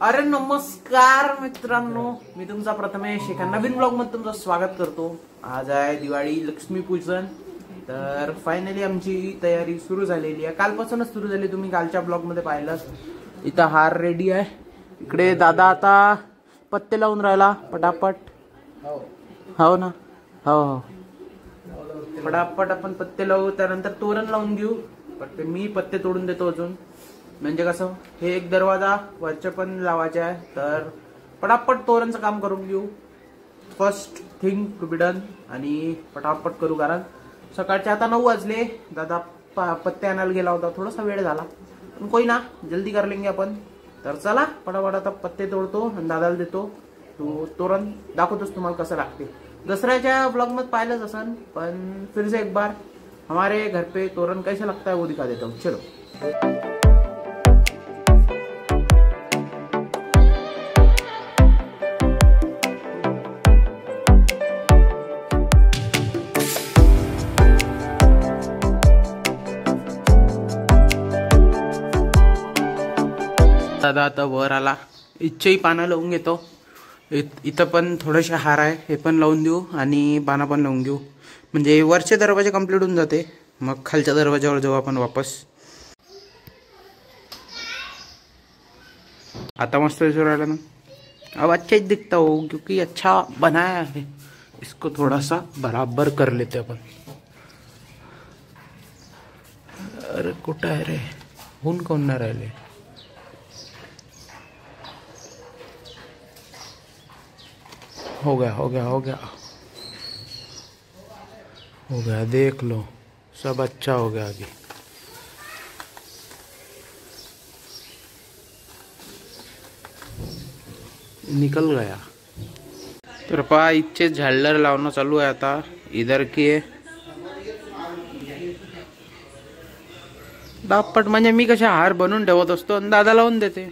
अरे नमस्कार मित्रांनो, मी तुमचा प्रथमेश एका नवीन ब्लॉग मध्ये तुमचं स्वागत करतो। आज आहे दिवाळी, लक्ष्मीपूजन। तर फायनली आमची तयारी सुरू झालेली आहे, कालपासूनच सुरू झाली। तुम्ही कालच्या ब्लॉग मध्ये पाहिलं। इथं हार रेडी आहे, इकडे दादा आता पत्ते लावून राहिला पटापट। हो ना, हो हो, पटापट आपण पत्ते लावू, त्यानंतर तोरण लावून घेऊ। पण मी पत्ते तोडून देतो अजून, म्हणजे कसं हे एक दरवाजा वरच्या पण लावायचा आहे, तर पटापट तोरणचं काम करून घेऊ। First thing to be done, आणि पटापट करू, कारण सकाळचे आता 9 वाजले। दादा पत्ते आणायला गेला होता, थोडासा वेळ झाला, पण कोई ना, जल्दी कर लेंगे आपण। तर चला पटापट आता पत्ते तोडतो आणि दादाला देतो। तो तोरण दाखवतोच तुम्हाला कसं लागते। दसऱ्याच्या ब्लॉग मध्ये पाहिलंच असन, पण फिर से एक बार हमारे घर पे तोरण कैसे लगता है वो दिखा देता हूँ। चलो दादा आता वर आला, इच्छेही पानं लावून घेतो। इथं पण थोडेसे हार आहे, हे पण लावून देऊ आणि पानं पण लावून घेऊ, म्हणजे वरचे दरवाजे कंप्लीट होऊन जाते। मग खालच्या दरवाजावर जाऊ आपण वापस। आता मस्त दिसू राहिला ना, अब अच्छा ही दिखता हो, क्योंकि अच्छा बनाया है। इसको थोड़ा सा बराबर कर लेते अपन। अरे कुठं आहे रे, होऊन कोण नाही राहिले। हो गया हो गया हो गया हो गया, देख लो सब अच्छा हो गया। आगे निकल गया। तर पहा, इच्छे झाडलर लावणं चालू आहे आता। इधर की दापट म्हणजे मी कशा हार बनवून ठेवत असतो आणि दादा लावून देते।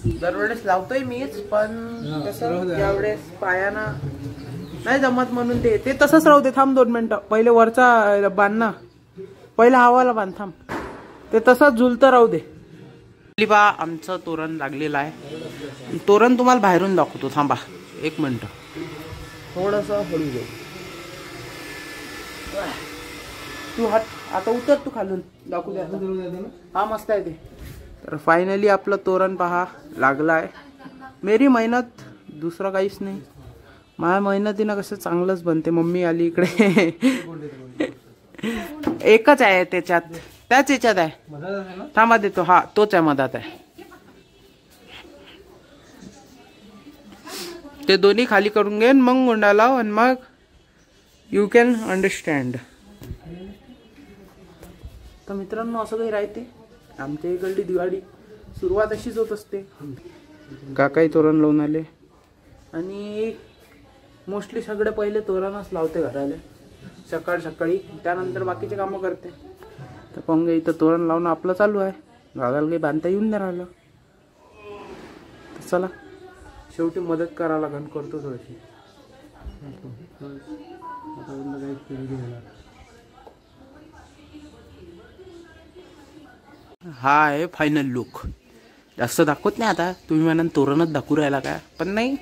दरवेळेस लावतोय मीच, पण कसं यावेळेस पायाना नाही जमत म्हणून ते तसंच राहू दे। थांब 2 मिनिटं, पहिले वरचा बांध ना, पहिला हवाला बांध, थांब, ते तसंच झुलतं राहू दे। पा आमचं तोरण लागलेलं आहे, तोरण तुम्हाला बाहेरून दाखवतो। थांबा 1 मिनिट, थोडस हळू जाऊ। तू हट, आता उतर तू खालून, दाखवू दे। हा मस्त आहे ते। तर फायनली आपलं तोरण पहा लागलं आहे। मेरी मेहनत, दुसरं काहीच नाही। माझ्या मेहनतीनं कसं चांगलंच बनते। मम्मी आली इकडे, एकच आहे त्याच्यात, त्याच याच्यात आहे। थांबा देतो, हा तोच आहे, मधात आहे। ते दोन्ही खाली करून घेईन, मग गुंडा लाव, आणि मग यू कॅन अंडरस्टँड। तर मित्रांनो, असं काही राहते आमच्या इकडली दिवाळी। सुरुवात अशीच होत असते। काकाही तोरण लावून आले, आणि मोस्टली सगळे पहिले तोरणच लावते घराला सकाळ सकाळी, त्यानंतर बाकीचे कामं करते। तर पंग इथं तोरण लावणं आपलं चालू आहे। गावाला काही बांधता येऊन नाही राहिलं, तर चला शेवटी मदत करायला लागण, करतो थोडीशी। हा आहे फायनल लुक। जास्त दाखवत नाही आता, तुम्ही म्हणाल तोरणच दाखवू राहिला का, पण नाही,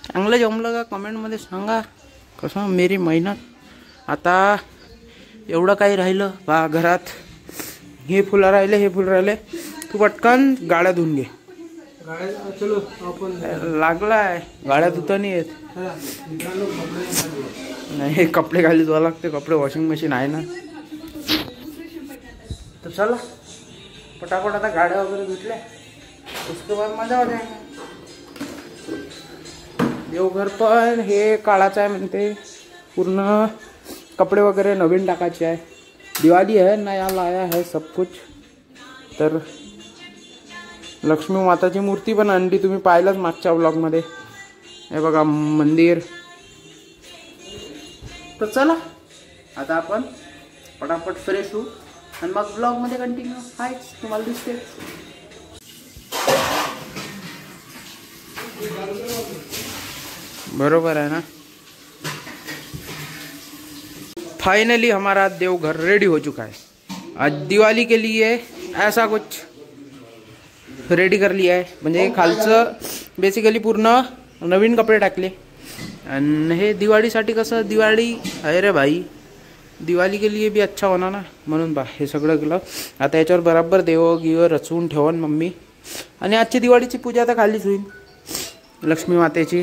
चांगलं जमलं का कमेंटमध्ये सांगा। कसं मेरी मेहनत। आता एवढं काही राहिलं बा घरात, हे फुलं राहिले, हे फुलं राहिले, तू पटकन गाड्या धुवून घे। चलो आपण लागलाय, गाड्या धुता नाही येत। नाही, कपडे खाली धुवा लागते, कपडे वॉशिंग मशीन आहे ना। तर चला पटापट आता गाड्या वगैरे धुतल्या, उसके बाद मजा हो जाएगा। देवघर पण हे काळाचं आहे म्हणते, पूर्ण कपडे वगैरे नवीन टाकायचे आहे। दिवाळी है, नया लाया है सब कुछ। तर लक्ष्मी माताची मूर्ती पण आणली, तुम्ही पाहिलंच मागच्या ब्लॉग मध्ये। हे बघा मंदिर। तर चला आता आपण पटापट फ्रेश होऊ, आणि मग ब्लॉग मध्ये कंटिन्यू हाय, तुम्हाला दिसते। बरोबर है ना। फाइनली हमारा देवघर रेडी हो चुका है। आज दिवाली के लिए ऐसा कुछ रेडी करली आहे, म्हणजे खालचं बेसिकली पूर्ण नवीन कपडे टाकले. आणि हे दिवाळीसाठी कसं, दिवाळी आहे रे भाई, दिवाळी के लिए भी अच्छा होणार ना, म्हणून बा हे सगळं केलं. आता याच्यावर बराबर देव गिव रचवून ठेवून मम्मी. आणि आजची दिवाळीची पूजा आता खालीच होईल लक्ष्मी मातेची.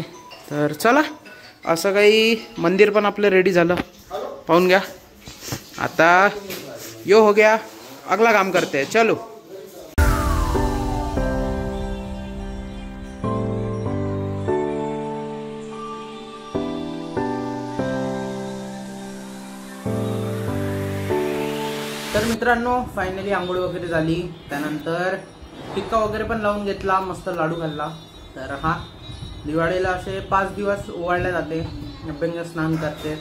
तर चला, असं काही मंदिर पण आपलं रेडी झालं, पाहून घ्या. आता यो हो गया, अगला काम करते हैं, चलो. तर मित्रांनो, फायनली आंघोळ वगैरे झाली, त्यानंतर टिक्का वगैरे पण लावून घेतला, मस्त लाडू खाल्ला. तर हा दिवाळीला असे 5 दिवस ओवाळले जाते, अभ्यंग स्नान करते.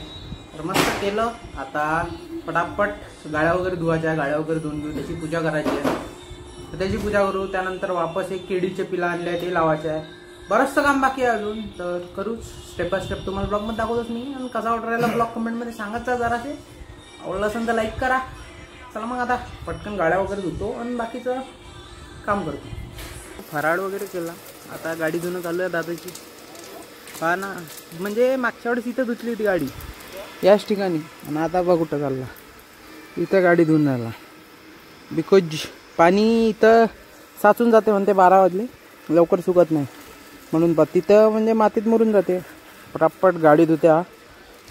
तर मस्त केलं. आता पटापट गाड्या वगैरे धुवायच्या, गाड्या वगैरे धुवून घेऊ, त्याची पूजा करायची आहे. तर त्याची पूजा करू. त्यानंतर वापस एक केळीचे पिला आणले आहे, ते लावायचे आहे. बरंचसं काम बाकी आहे अजून, तर करूच. स्टेप बाय स्टेप तुम्हाला ब्लॉगमध्ये दाखवतोच मी. आणि कसा ऑर्डर राहिला ब्लॉग कमेंटमध्ये सांगायचा जरासे. आवडलं असेल तर लाईक करा. चला मग आता पटकन गाड्या वगैरे धुतो आणि बाकीचं काम करतो. फराळ वगैरे केला. आता गाडी धुणं चालू आहे दादाची. हा ना, म्हणजे मागच्या वेळेस इथं धुतली होती गाडी, याच ठिकाणी. आणि आता बघ कुठं चालला, इथं गाडी धुवून राहिला. बिकॉज पाणी इथं साचून जाते म्हणते, 12 वाजले लवकर सुकत नाही म्हणून. तिथं म्हणजे मातीत मरून जाते. पटापट गाडी धुत्या.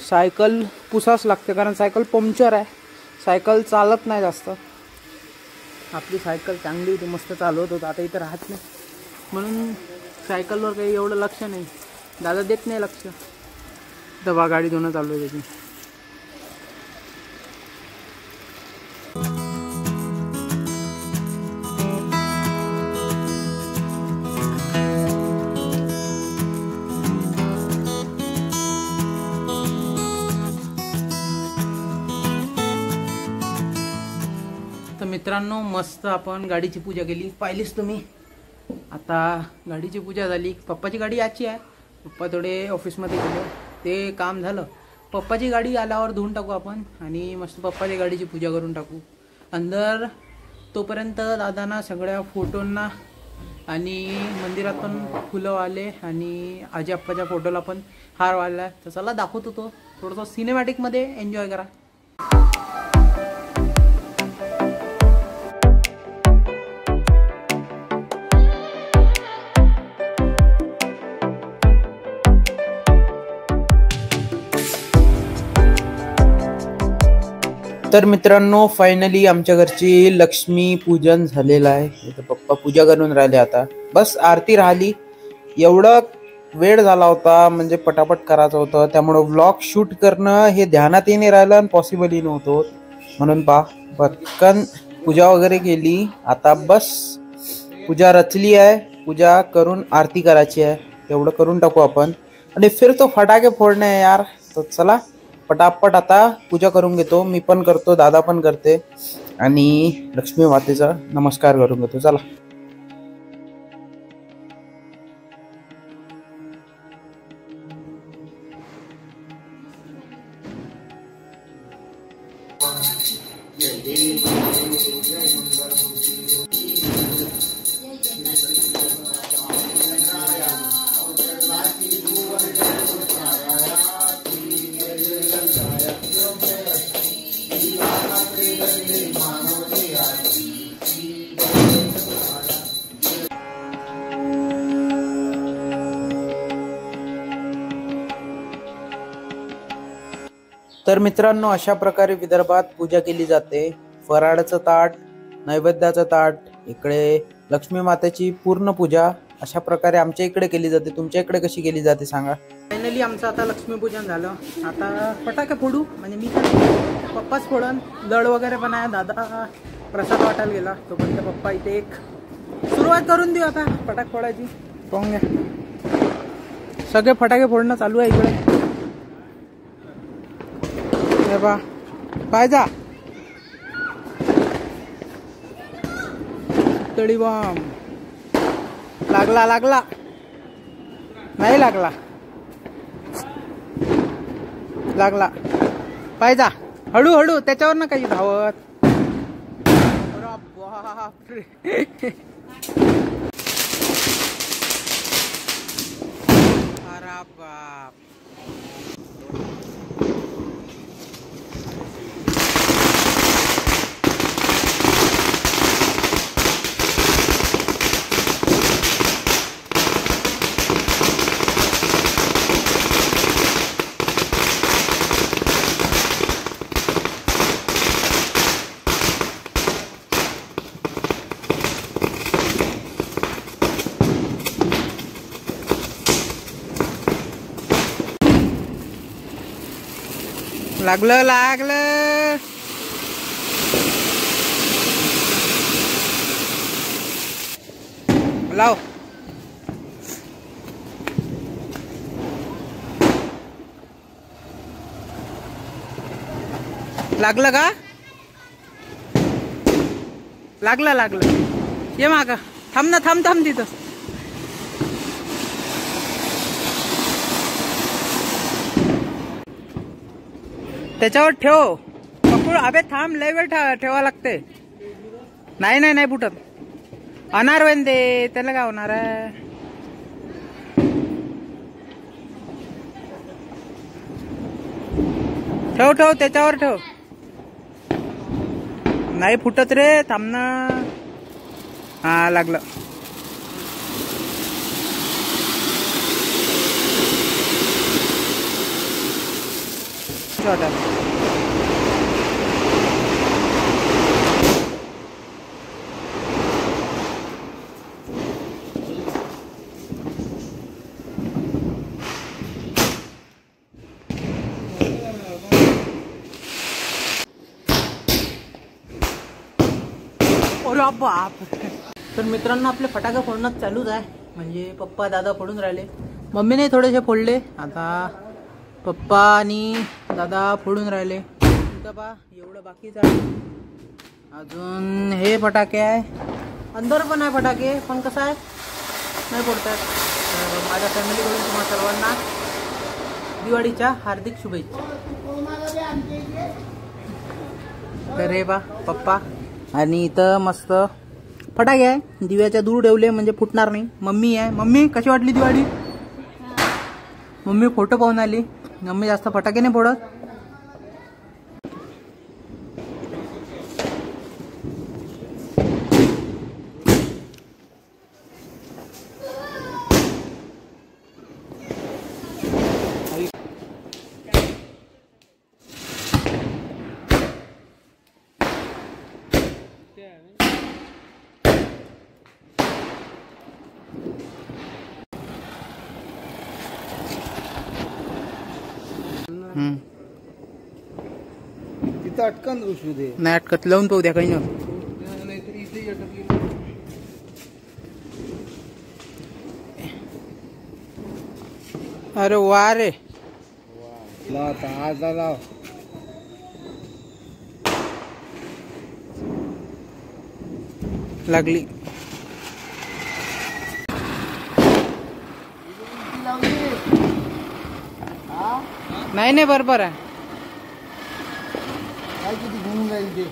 सायकल पुसाच लागते, कारण सायकल पंक्चर आहे. सायकल चालत नाही जास्त. आपली सायकल चांगली होती, मस्त चालवत होतं. आता इथं राहत नाही म्हणून सायकलवर काही एवढं लक्ष नाही, दादा देत नाही लक्ष. दवा गाडी धुणं चालू आहे त्याची. तर मित्रांनो, मस्त आपण गाडीची पूजा केली, पाहिलीच तुम्ही. आता गाडीची पूजा झाली. पप्पाची गाडी याची आहे, पप्पा थोडे ऑफिसमध्ये गेले, ते काम झालं. पप्पाची गाडी आल्यावर धुवून टाकू आपण आणि मस्त पप्पाची गाडीची पूजा करून टाकू अंदर. तोपर्यंत दादांना सगळ्या फोटोंना आणि मंदिरात पण फुलं वाले आणि आजी आप्पाच्या फोटोला पण हार वाढला. तर चला दाखवतो, तो थोडंसं सिनेमॅटिकमध्ये एन्जॉय करा. तर मित्रांनो, फायनली आमच्या घरची लक्ष्मी पूजन झालेलं आहे. इथं पप्पा पूजा करून राहिले. आता बस आरती राहिली. एवढं वेळ झाला होता, म्हणजे पटापट करायचं होतं, त्यामुळं व्लॉग शूट करणं हे ध्यानातही नाही राहिलं आणि पॉसिबलही नव्हतं. म्हणून पटकन पूजा वगैरे केली. आता बस पूजा रचली आहे, पूजा करून आरती करायची आहे. एवढं करून टाकू आपण आणि फिर तो फटाके फोडणे आहे यार. तर चला पटापट आता पूजा करून घेतो. मी पण करतो, दादा पण करते आणि लक्ष्मी मातेचा नमस्कार करून घेतो. चला. तर मित्रांनो, अशा प्रकारे विदर्भात पूजा केली जाते. फराळाचं ताट, नैवेद्याचं ताट, इकडे लक्ष्मी मातेची पूर्ण पूजा अशा प्रकारे आमच्या इकडे केली जाते. तुमच्या इकडे कशी केली जाते सांगा. फायनली आमचं आता लक्ष्मीपूजन झालं. आता फटाके फोडू, म्हणजे मी पप्पाच फोडन. लड वगैरे पण आहे, दादा प्रसाद वाटायला गेला. तोपर्यंत पप्पा इथे एक सुरुवात करून देऊ आता फटाके फोडायची. पाहून घ्या, सगळे फटाके फोडणं चालू आहे इकडे. पाहिजा तळी बॉम्ब लागला, लागला नाही, लागला, लागला. पाहिजा हळू हळू, त्याच्यावर ना काही धावत. बापरे बाप लागलं लागलं लाव लागलं का लागलं लागलं ये मागा थांब ना थांब थांब तिथं त्याच्यावर ठेव पकड अबे थांब लय वेळ ठेवा लागते नाही नाही नाही फुटत अनार वेंदे त्याला काय होणार आहे ठेव ठेव त्याच्यावर ठेव नाही फुटत रे थांब ना हा लागलं छोटा अरे बाप तर मित्रांनो आपले फटाके फोडणं चालूच आहे म्हणजे पप्पा दादा फोडून राहिले मम्मीने थोडेसे फोडले आता पप्पा आणि दादा फोडून राहिले इथं पहा एवढं बाकीच आहे अजून हे फटाके आहे अंदर पण आहे फटाके पण कसं आहे नाही फोडतात तर माझ्या फॅमिलीकडून तुम्हा सर्वांना दिवाळीच्या हार्दिक शुभेच्छा तर हे पा पप्पा आणि इथं मस्त फटाके आहे दिव्याच्या दूर ठेवले म्हणजे फुटणार नाही मम्मी आहे मम्मी कशी वाटली दिवाळी मम्मी फोटो पाहून आली मम्मी जास्त फटाके नाही फोडत तिथं अटकन ऋषू दे नाही अटकत लावून पाहू द्या काही नाही अरे वा रे आज लाव लागली नाही नाही बरोबर आहे काय किती घेऊन जाईल ते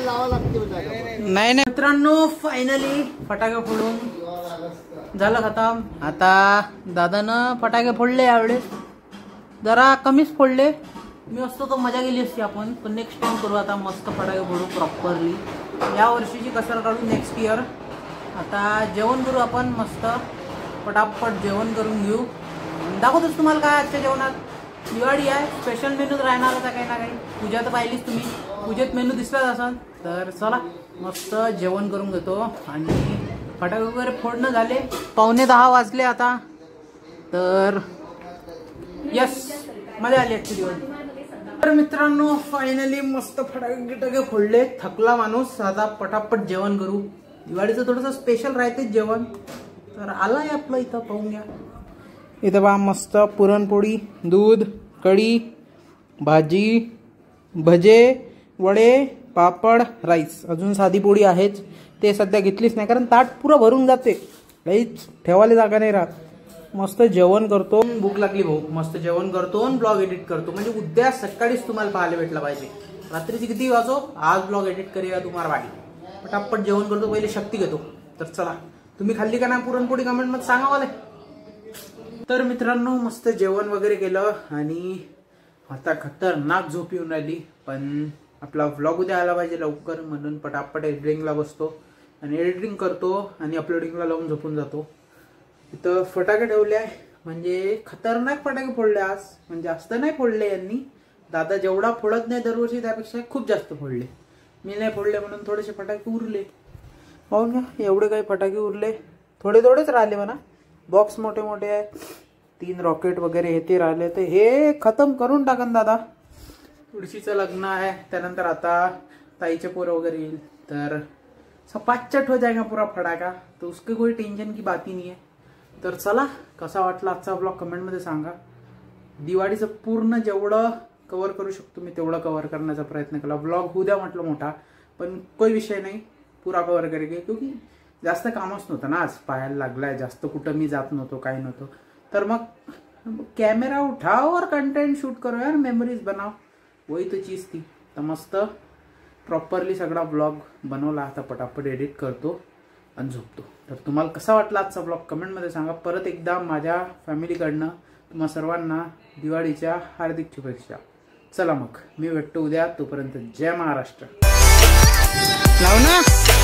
लावा लागते नाही नाही मित्रांनो फायनली फटाके फोडून झालं खतम आता दादानं फटाके फोडले यावेळेस जरा कमीच फोडले मी असतो तो मजा गेली असती आपण पण नेक्स्ट टाइम करू आता मस्त फटाके फोडू प्रॉपरली या वर्षीची कसर काढू नेक्स्ट इयर आता जेवण करू आपण मस्त पटापट जेवण करून घेऊ दाखवतोच तुम्हाला काय आजच्या जेवणात दिवाळी आहे स्पेशल मेनूच राहणार होता काही ना काही पूजा तर पाहिलीच तुम्ही पूजेत मेनू दिसलाच असाल तर चला मस्त जेवण करून घेतो आणि फटाके वगैरे फोडणं झाले 9:45 वाजले आता तर यस मजा आली आजची दिवाळी तर मित्रांनो फायनली मस्त फटाके फोडले थकला माणूस आता पटापट जेवण करू दिवाळीचं थोडंसं स्पेशल राहते जेवण तर आलाय आपलं इथं पाहून घ्या इथं बा मस्त पुरणपोळी दूध कढी भाजी भजे वडे, पापड, राईस, अजून साधी पोळी आहेच, ते सध्या घेतलीच नाही कारण ताट पुरं भरून जाते, काहीच ठेवायला जागा नाही राहत. मस्त जेवण करतो, भूक लागली भाऊ, मस्त जेवण करतो आणि ब्लॉग एडिट करतो, म्हणजे उद्या सकाळीच तुम्हाला पाहायला भेटला पाहिजे. रात्रीची किती वाजो, आज ब्लॉग एडिट करूया तुम्हाला बाकी. पटापट जेवण करतो, पहिले शक्ती घेतो. तर चला, तुम्ही खाल्ली का नाही पुरणपोळी कमेंट मध्ये सांगा मला. तर मित्रांनो मस्त जेवण वगैरे केलं आणि आता खतरनाक झोप येऊन राहिली, पण आपला व्लॉग उद्या आला पाहिजे लवकर, म्हणून पटापट एडिटिंगला बसतो आणि एडिटिंग करतो आणि अपलोडिंगला लावून झोपून जातो. इथं फटाके ठेवले आहे, म्हणजे खतरनाक फटाके फोडले आज, म्हणजे जास्त नाही फोडले यांनी. दादा जेवढा फोडत नाही दरवर्षी त्यापेक्षा खूप जास्त फोडले. मी नाही फोडले म्हणून थोडेसे फटाके उरले. पाहून घ्या, एवढे काही फटाके उरले, थोडे थोडेच राहिले म्हणा. बॉक्स मोठे मोठे आहे, 3 रॉकेट वगैरे हे ते राहिले, तर हे खतम करून टाकन दादा. तुळशीचं लग्न आहे, त्यानंतर आता ताईचे पोरं वगैरे येईल, तर 5 हो जाएगा पूरा फटाका, तो उसके कोई टेन्शन की बात ही नहीं है. तर चला, कसा वाटला आजचा ब्लॉग कमेंटमध्ये सांगा. दिवाळीचं पूर्ण जेवढं कव्हर करू शकतो मी तेवढं कव्हर करण्याचा प्रयत्न केला. ब्लॉग होऊ द्या म्हटलं मोठा, पण कोई विषय नाही, पुरा कव्हर करेगे, क्योंकि जास्त कामच नव्हतं ना, आज पाहायला लागलाय, जास्त कुठं मी जात नव्हतो, काही नव्हतं. तर मग कॅमेरा उठाओ और कंटेंट शूट करो यार, मेमरीज बनाओ, वही तो चीज थी. तर मस्त प्रॉपरली सगळा ब्लॉग बनवला, आता पटापट एडिट करतो आणि झोपतो. तर तुम्हाला कसा वाटला आजचा ब्लॉग कमेंटमध्ये सांगा. परत एकदा माझ्या फॅमिलीकडनं तुम्हा सर्वांना दिवाळीच्या हार्दिक शुभेच्छा. चला मग, मी भेटतो उद्या, तोपर्यंत जय महाराष्ट्र. लाव ना.